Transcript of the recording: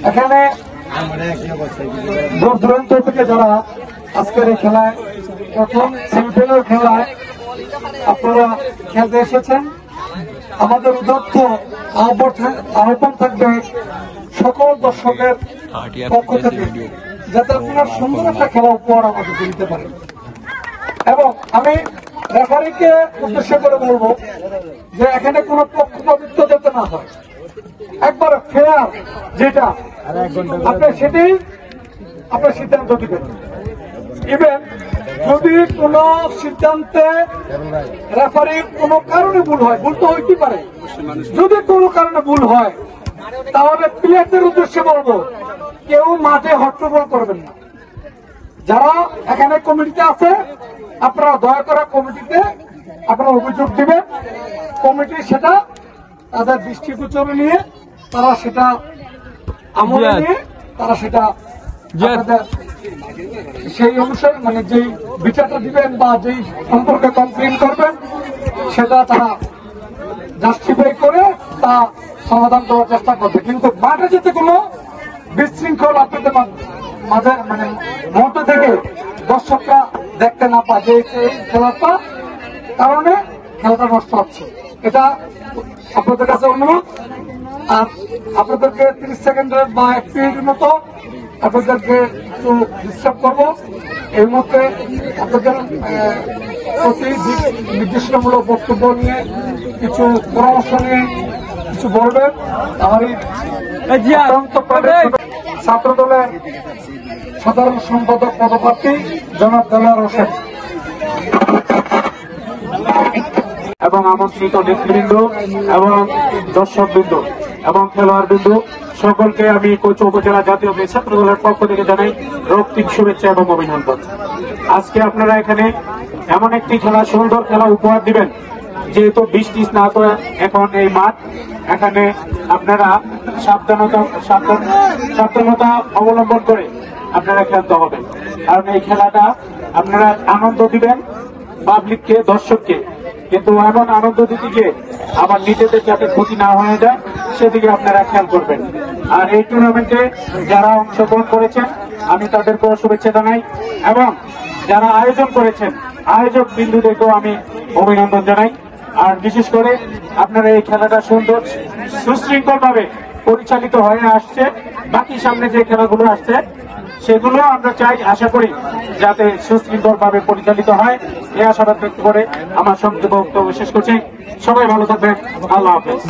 এখানে দূর দূরান্ত থেকে যারা আজকের এই খেলায় প্রথম সেমিফাইনাল খেলায় আপনারা খেলতে এসেছেন, আমাদের উদাত্ত আহ্বান থাকবে সকল দর্শকের পক্ষ থেকে যাতে আপনারা সুন্দর একটা খেলা উপহার আমাদেরকে দিতে পারেন। এবং আমি রেফারিকে উদ্দেশ্য করে বলবো যে এখানে কোনো পক্ষপাতিত্ব যাতে না হয়, একবার ফেয়ার যেটা আপনি সেটাই আপনার সিদ্ধান্ত দিবেন। ইভেন যদি কোন সিদ্ধান্তে রেফারির কোন কারণে ভুল হয়, ভুল তো হইতে পারে, যদি কোনো কারণে ভুল হয় তাহলে প্লেয়ারদের উদ্দেশ্যে বলবো কেউ মাঠে হট্টগোল করবেন না। যারা এখানে কমিটিতে আছে আপনারা দয়া করে কমিটিতে আপনারা অভিযোগ দিবেন, কমিটি সেটা তাদের দৃষ্টিগোচরে নিয়ে তারা সেটা আমলে নিয়ে তারা সেটা সেই অনুসারে মানে যেই বিচারটা দিবেন বা যেই সম্পর্কে কমপ্লেন করবেন সেটা তারা জাস্টিফাই করে তা সমাধান করার চেষ্টা করবে। কিন্তু মাঠে যেতে কোনো বিশৃঙ্খল আপনাদের মাঝে মানে মধ্যে থেকে দর্শকরা দেখতে না পায় যে এই খেলাটা কারণে খেলাটা নষ্ট হচ্ছে, এটা আপনাদের কাছে অনুরোধ। আর আপনাদেরকে 30 সেকেন্ডের বা 1 মিনিটের মতো আপনাদেরকে একটু ডিস্টার্ব করবো। এই মুহূর্তে আপনাদের প্রতি নির্দেশনামূলক বক্তব্য নিয়ে কিছু পরামর্শ নিয়ে কিছু বলবেন আমার ছাত্র দলের সাধারণ সম্পাদক পদপ্রার্থী জনাব দেলোয়ার হোসেন এবং আমন্ত্রিত নেতৃবৃন্দ এবং দর্শকবৃন্দ এবং খেলোয়াড়বৃন্দ সকলকে আমি কোচ উপজেলা জাতীয় ছাত্র দলের পক্ষ থেকে জানাই রক্তিম শুভেচ্ছা এবং অভিনন্দন। আজকে আপনারা এখানে এমন একটি খেলা, সুন্দর খেলা উপহার দিবেন, যেহেতু বৃষ্টি না তো এখন এই মাঠ, এখানে আপনারা সাবধানতা অবলম্বন করে আপনারা খেলতে হবে। কারণ এই খেলাটা আপনারা আনন্দ দিবেন পাবলিককে, দর্শককে, কিন্তু এমন আনন্দ দিতে গিয়ে আবার নিজেদের যাতে ক্ষতি না হয়ে যায় সেদিকে আপনারা খেয়াল করবেন। আর এই টুর্নামেন্টে যারা অংশগ্রহণ করেছেন আমি তাদেরকেও শুভেচ্ছা জানাই এবং যারা আয়োজন করেছেন আয়োজক বিন্দুদেরকেও আমি অভিনন্দন জানাই। আর বিশেষ করে আপনারা এই খেলাটা সুন্দর সুশৃঙ্খল ভাবে পরিচালিত হয়ে আসছে, বাকি সামনে যে খেলাগুলো আসছে সেগুলো আমরা চাই, আশা করি যাতে সুশৃঙ্খল ভাবে পরিচালিত হয়, এই আশাবাদ ব্যক্ত করে আমার সংক্ষিপ্ত বক্তব্য শেষ করছি। সবাই ভালো থাকবেন, আল্লাহ হাফেজ।